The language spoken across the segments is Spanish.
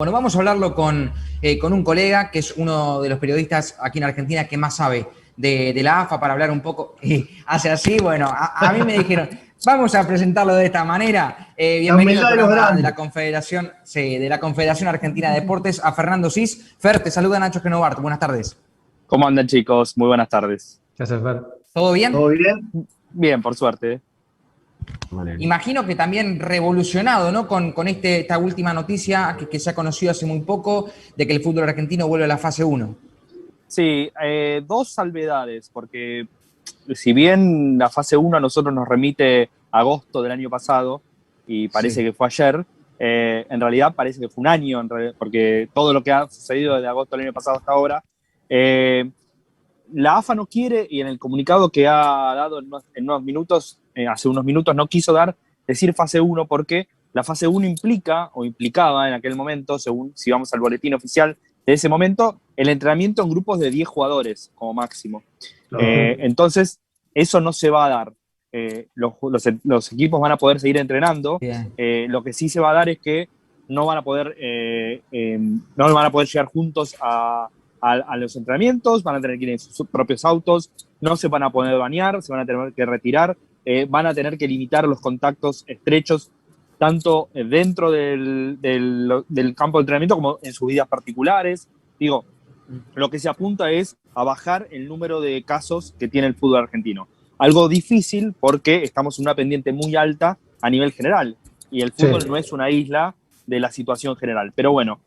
Bueno, vamos a hablarlo con un colega que es uno de los periodistas aquí en Argentina que más sabe de la AFA para hablar un poco. Hace así, bueno, a mí me dijeron, vamos a presentarlo de esta manera. La Bienvenido al humildad de los programa de la grandes. Confederación, sí, de la Confederación Argentina de Deportes, a Fernando Cis. Fer, te saluda Nacho Genovart. Buenas tardes. ¿Cómo andan, chicos? Muy buenas tardes. ¿Qué haces, Fer? ¿Todo bien? ¿Todo bien? Bien, por suerte. Imagino que también revolucionado, ¿no? Con esta última noticia que se ha conocido hace muy poco de que el fútbol argentino vuelve a la fase 1. Sí, dos salvedades, porque si bien la fase 1 a nosotros nos remite a agosto del año pasado, y parece que fue ayer, en realidad parece que fue un año, porque todo lo que ha sucedido desde agosto del año pasado hasta ahora, la AFA no quiere, y en el comunicado que ha dado en unos minutos, hace unos minutos no quiso decir fase 1 porque la fase 1 implica, o implicaba en aquel momento, según si vamos al boletín oficial de ese momento, el entrenamiento en grupos de 10 jugadores como máximo. Entonces, eso no se va a dar. Los equipos van a poder seguir entrenando. Lo que sí se va a dar es que no van a poder llegar juntos a los entrenamientos, van a tener que ir en sus propios autos, no se van a poder bañar, se van a tener que retirar, van a tener que limitar los contactos estrechos tanto dentro del campo de entrenamiento como en sus vidas particulares. Digo, lo que se apunta es a bajar el número de casos que tiene el fútbol argentino. Algo difícil porque estamos en una pendiente muy alta a nivel general y el fútbol no es una isla de la situación general. Pero bueno,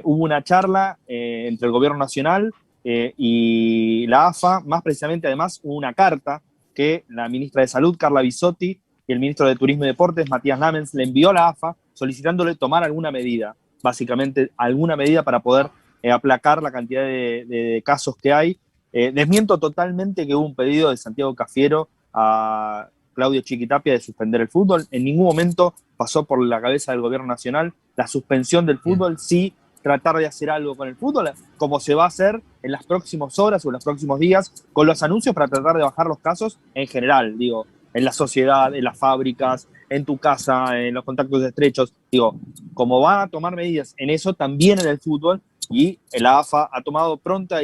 hubo una charla entre el gobierno nacional y la AFA, más precisamente además hubo una carta que la ministra de Salud, Carla Bisotti, y el ministro de Turismo y Deportes, Matías Lamens, le envió a la AFA solicitándole tomar alguna medida, básicamente alguna medida para poder aplacar la cantidad de casos que hay. Desmiento totalmente que hubo un pedido de Santiago Cafiero a Claudio Chiquitapia de suspender el fútbol. En ningún momento pasó por la cabeza del gobierno nacional la suspensión del fútbol, sí tratar de hacer algo con el fútbol, como se va a hacer en las próximas horas o en los próximos días con los anuncios para tratar de bajar los casos en general, digo, en la sociedad, en las fábricas, en tu casa, en los contactos estrechos. Digo, como van a tomar medidas en eso, también en el fútbol, y la AFA ha tomado pronta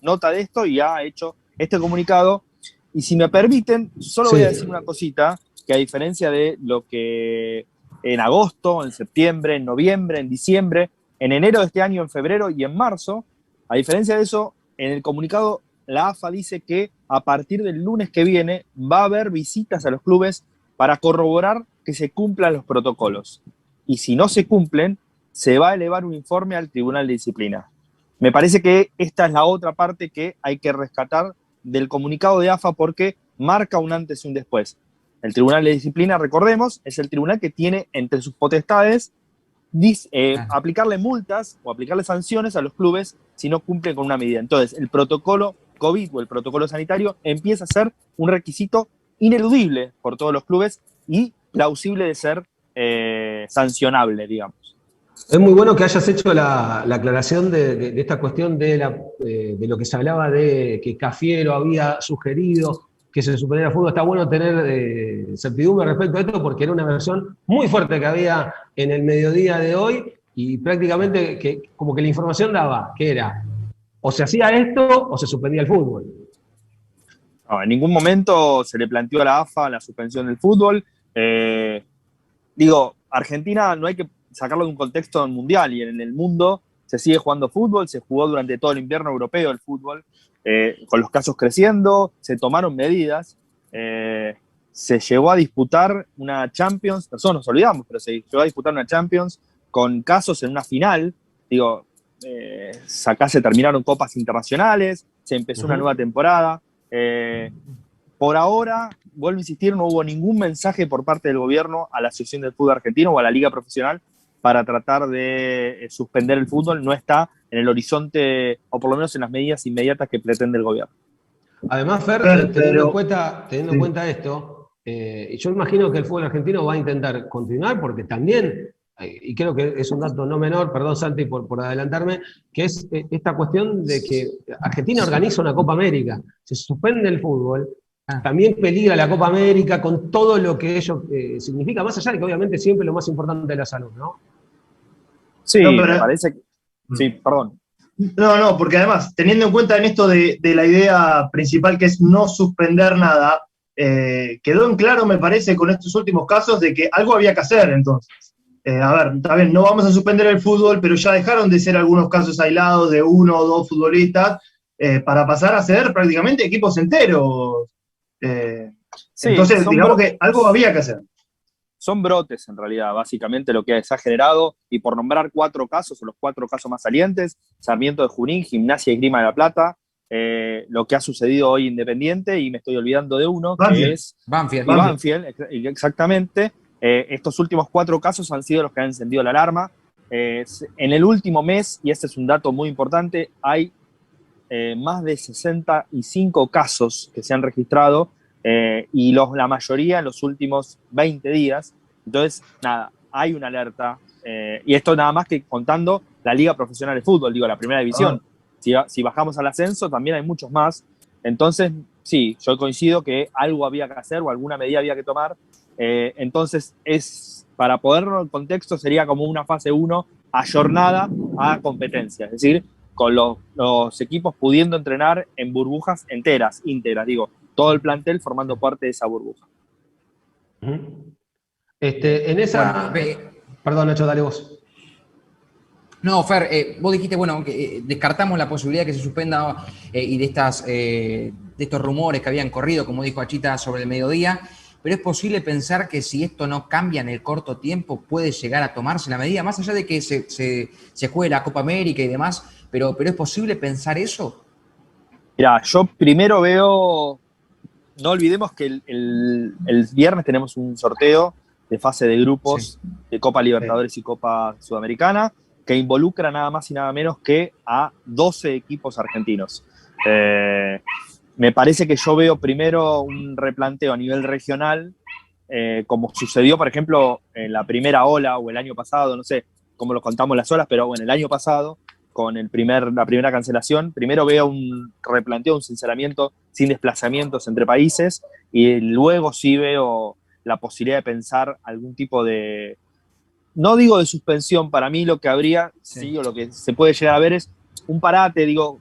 nota de esto y ha hecho este comunicado. Y si me permiten, solo voy a decir una cosita, que a diferencia de lo que en agosto, en septiembre, en noviembre, en diciembre, en enero de este año, en febrero y en marzo, a diferencia de eso, en el comunicado la AFA dice que a partir del lunes que viene va a haber visitas a los clubes para corroborar que se cumplan los protocolos. Y si no se cumplen, se va a elevar un informe al Tribunal de Disciplina. Me parece que esta es la otra parte que hay que rescatar del comunicado de AFA porque marca un antes y un después. El Tribunal de Disciplina, recordemos, es el tribunal que tiene entre sus potestades aplicarle multas o aplicarle sanciones a los clubes si no cumplen con una medida. Entonces, el protocolo COVID o el protocolo sanitario empieza a ser un requisito ineludible por todos los clubes y plausible de ser sancionable, digamos. Es muy bueno que hayas hecho la aclaración de esta cuestión de lo que se hablaba de que Cafiero había sugerido que se suspendiera el fútbol. Está bueno tener certidumbre respecto a esto porque era una versión muy fuerte que había en el mediodía de hoy y prácticamente como que la información daba que era o se hacía esto o se suspendía el fútbol. No, en ningún momento se le planteó a la AFA la suspensión del fútbol. Digo, Argentina no hay que sacarlo de un contexto mundial y en el mundo se sigue jugando fútbol, se jugó durante todo el invierno europeo el fútbol, con los casos creciendo, se tomaron medidas, se llegó a disputar una Champions, nosotros nos olvidamos, pero se llegó a disputar una Champions con casos en una final, digo, acá se terminaron copas internacionales, se empezó una nueva temporada, por ahora, vuelvo a insistir, no hubo ningún mensaje por parte del gobierno a la Asociación del Fútbol Argentino o a la Liga Profesional para tratar de suspender el fútbol. No está en el horizonte, o por lo menos en las medidas inmediatas que pretende el gobierno. Además, Fer, teniendo en cuenta esto, yo imagino que el fútbol argentino va a intentar continuar porque también, y creo que es un dato no menor, perdón Santi por adelantarme, que es esta cuestión de que Argentina organiza una Copa América, se suspende el fútbol, también peligra la Copa América con todo lo que ello significa, más allá de que obviamente siempre lo más importante es la salud, ¿no? Sí, No, me pero- parece que... Sí, perdón. No, porque además, teniendo en cuenta en esto de la idea principal que es no suspender nada, quedó en claro, me parece, con estos últimos casos de que algo había que hacer entonces. A ver, está bien, no vamos a suspender el fútbol, pero ya dejaron de ser algunos casos aislados de uno o dos futbolistas para pasar a ser prácticamente equipos enteros. Sí, Entonces, digamos que algo había que hacer. son brotes en realidad, básicamente lo que se ha generado, y por nombrar 4 casos, o los 4 casos más salientes: Sarmiento de Junín, Gimnasia y Grima de la Plata, lo que ha sucedido hoy Independiente, y me estoy olvidando de uno, Banfield. que es Banfield. y Banfield, exactamente. Estos últimos 4 casos han sido los que han encendido la alarma. En el último mes, y este es un dato muy importante, hay más de 65 casos que se han registrado, y la mayoría en los últimos 20 días. Entonces, nada, hay una alerta, y esto nada más que contando la Liga Profesional de Fútbol, digo, la primera división. Si bajamos al ascenso, también hay muchos más. Entonces, sí, yo coincido que algo había que hacer o alguna medida había que tomar. Entonces, para ponerlo en contexto, sería como una fase 1 ayornada a competencia, es decir, con los equipos pudiendo entrenar en burbujas íntegras, digo, todo el plantel formando parte de esa burbuja. En esa. Bueno, Perdón, Nacho, dale vos. no, Fer, vos dijiste, bueno, que descartamos la posibilidad que se suspenda y de estos rumores que habían corrido, como dijo Achita, sobre el mediodía, pero es posible pensar que si esto no cambia en el corto tiempo, puede llegar a tomarse la medida, más allá de que se juegue la Copa América y demás, pero ¿es posible pensar eso? Mirá, yo primero veo, no olvidemos que el viernes tenemos un sorteo de fase de grupos de Copa Libertadores y Copa Sudamericana, que involucra nada más y nada menos que a 12 equipos argentinos. Me parece que yo veo primero un replanteo a nivel regional, como sucedió, por ejemplo, en la primera ola o el año pasado, no sé cómo lo contamos las olas, pero bueno, el año pasado, con la primera cancelación, primero veo un replanteo, un sinceramiento sin desplazamientos entre países, y luego sí veo la posibilidad de pensar algún tipo de, no digo de suspensión, para mí lo que habría, sí, o lo que se puede llegar a ver es un parate, digo,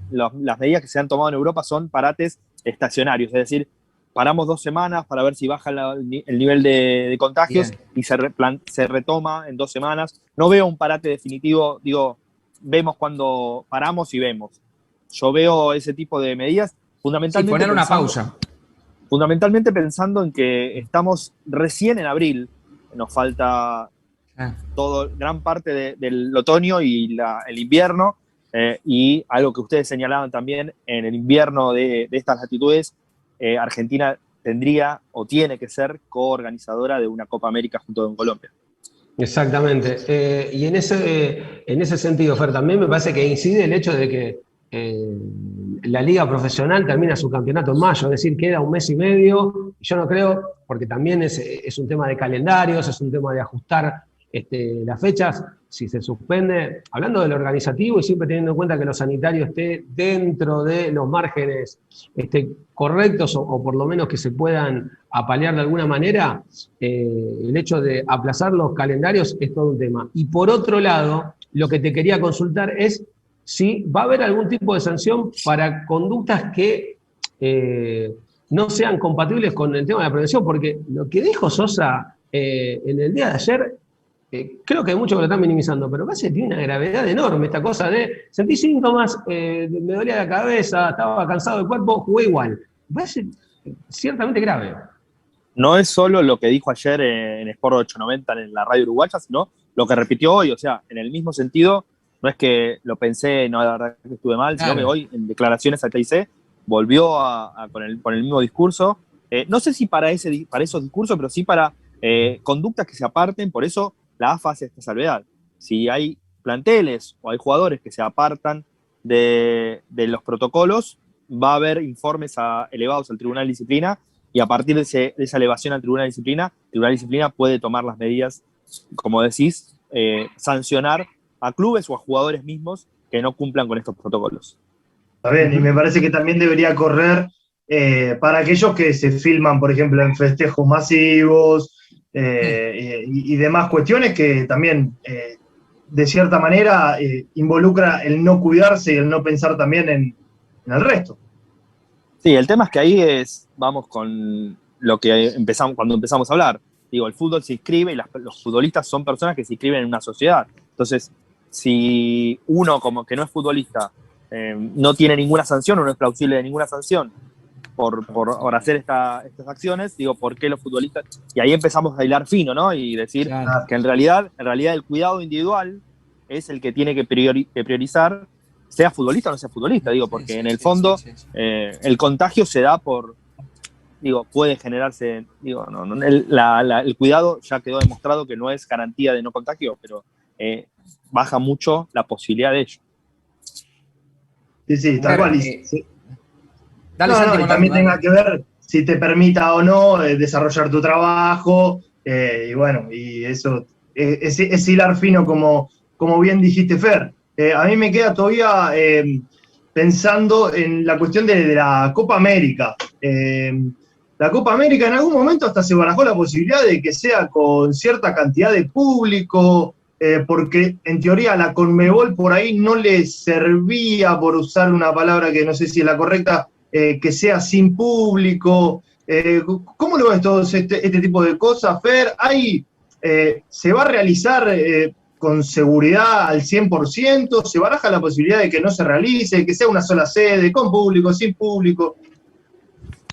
las medidas que se han tomado en Europa son parates estacionarios, es decir, paramos 2 semanas para ver si baja el nivel de contagios. Bien. Y se retoma en 2 semanas. No veo un parate definitivo, digo, vemos cuando paramos y vemos. Yo veo ese tipo de medidas fundamentalmente. Sí, poner una pausa. Fundamentalmente pensando en que estamos recién en abril, nos falta gran parte del otoño y el invierno, y algo que ustedes señalaban también, en el invierno de estas latitudes, Argentina tendría o tiene que ser coorganizadora de una Copa América junto con Colombia. Exactamente. Y en ese sentido, Fer, también me parece que incide el hecho de que la liga profesional termina su campeonato en mayo, es decir, queda 1 mes y medio. Yo no creo, porque también es un tema de calendarios, es un tema de ajustar las fechas. Si se suspende, hablando del organizativo y siempre teniendo en cuenta que lo sanitario esté dentro de los márgenes correctos, o por lo menos que se puedan apalear de alguna manera, el hecho de aplazar los calendarios es todo un tema. Y por otro lado, lo que te quería consultar es si va a haber algún tipo de sanción para conductas que no sean compatibles con el tema de la prevención, porque lo que dijo Sosa en el día de ayer, creo que hay muchos que lo están minimizando, pero casi tiene una gravedad enorme esta cosa de sentí síntomas, me dolía la cabeza, estaba cansado del cuerpo, jugué igual. Me parece ciertamente grave. No es solo lo que dijo ayer en Sport 890 en la radio uruguaya, sino lo que repitió hoy, o sea, en el mismo sentido. No es que lo pensé, no, la verdad que estuve mal, sino que hoy en declaraciones a TIC volvió con el mismo discurso. No sé si para esos discursos, pero sí para conductas que se aparten. Por eso la AFA hace esta salvedad. Si hay planteles o hay jugadores que se apartan de los protocolos, va a haber informes elevados al Tribunal de Disciplina, y a partir de esa elevación al Tribunal de Disciplina, el Tribunal de Disciplina puede tomar las medidas, como decís, sancionar a clubes o a jugadores mismos que no cumplan con estos protocolos. Está bien, y me parece que también debería correr para aquellos que se filman, por ejemplo, en festejos masivos y demás cuestiones que también de cierta manera, involucra el no cuidarse y el no pensar también en el resto. Sí, el tema es que ahí vamos con lo que cuando empezamos a hablar. Digo, el fútbol se inscribe y los futbolistas son personas que se inscriben en una sociedad. Entonces, si uno como que no es futbolista no tiene ninguna sanción o no es plausible de ninguna sanción por hacer estas acciones, digo, ¿por qué los futbolistas? Y ahí empezamos a hilar fino, ¿no? Y decir Claro. que en realidad el cuidado individual es el que tiene que priorizar, sea futbolista o no sea futbolista, digo, porque Sí, en el sí, fondo sí, sí. el contagio se da puede generarse, el cuidado ya quedó demostrado que no es garantía de no contagio, pero baja mucho la posibilidad de ello. Sí, tal Fer, cual. dale, Santi, Y con también dale. tenga que ver si te permita o no desarrollar tu trabajo, y bueno, y eso es hilar fino como bien dijiste, Fer. A mí me queda todavía pensando en la cuestión de la Copa América. La Copa América en algún momento hasta se barajó la posibilidad de que sea con cierta cantidad de público, porque en teoría a la Conmebol por ahí no le servía, por usar una palabra que no sé si es la correcta, que sea sin público. ¿Cómo lo ves todos este tipo de cosas, Fer? ¿Se va a realizar con seguridad al 100%? ¿Se baraja la posibilidad de que no se realice, que sea una sola sede, con público, sin público?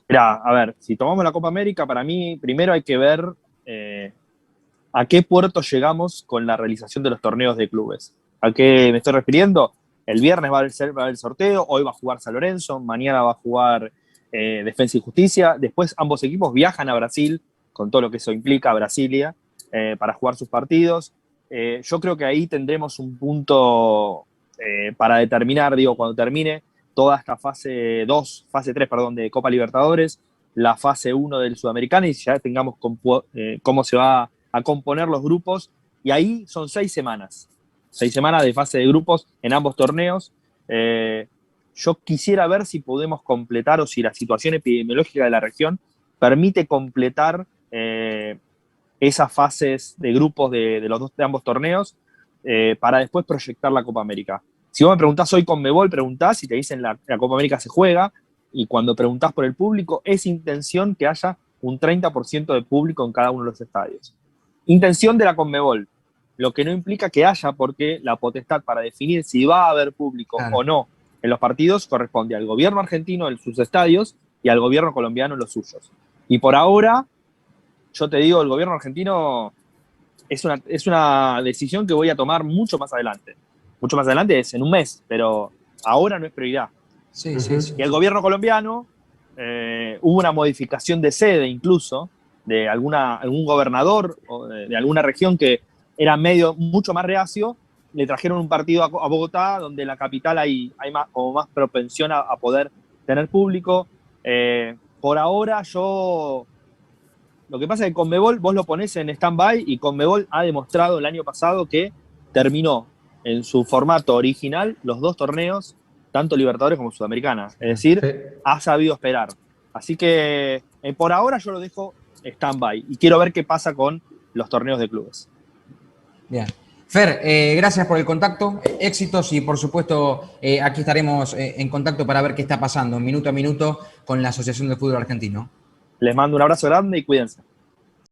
Mirá, a ver, si tomamos la Copa América, para mí primero hay que ver a qué puerto llegamos con la realización de los torneos de clubes. ¿A qué me estoy refiriendo? El viernes va a haber el sorteo, hoy va a jugar San Lorenzo, mañana va a jugar Defensa y Justicia, después ambos equipos viajan a Brasil, con todo lo que eso implica, a Brasilia, para jugar sus partidos. Yo creo que ahí tendremos un punto para determinar, digo, cuando termine toda esta fase 3, perdón, de Copa Libertadores, la fase 1 del Sudamericano y ya tengamos cómo se va a componer los grupos. Y ahí son 6 semanas. 6 semanas de fase de grupos en ambos torneos. Yo quisiera ver si podemos completar o si la situación epidemiológica de la región permite completar esas fases de grupos de ambos torneos para después proyectar la Copa América. Si vos me preguntás hoy con Mebol, preguntás y te dicen la Copa América se juega, y cuando preguntás por el público, es intención que haya un 30% de público en cada uno de los estadios. Intención de la Conmebol, lo que no implica que haya, porque la potestad para definir si va a haber público o no en los partidos corresponde al gobierno argentino en sus estadios y al gobierno colombiano en los suyos. Y por ahora, yo te digo, el gobierno argentino es una decisión que voy a tomar mucho más adelante. Mucho más adelante es en un mes, pero ahora no es prioridad. Sí, sí, sí. Y el gobierno colombiano, hubo una modificación de sede incluso, de algún gobernador o de alguna región que era mucho más reacio, le trajeron un partido a Bogotá, donde en la capital hay más propensión a poder tener público. Por ahora lo que pasa es que Conmebol vos lo ponés en stand-by y Conmebol ha demostrado el año pasado que terminó en su formato original los 2 torneos, tanto Libertadores como Sudamericana. Es decir, ha sabido esperar. Así que por ahora yo lo dejo stand-by y quiero ver qué pasa con los torneos de clubes. Bien. Fer, gracias por el contacto, éxitos y por supuesto aquí estaremos en contacto para ver qué está pasando minuto a minuto con la Asociación de Fútbol Argentino. Les mando un abrazo grande y cuídense.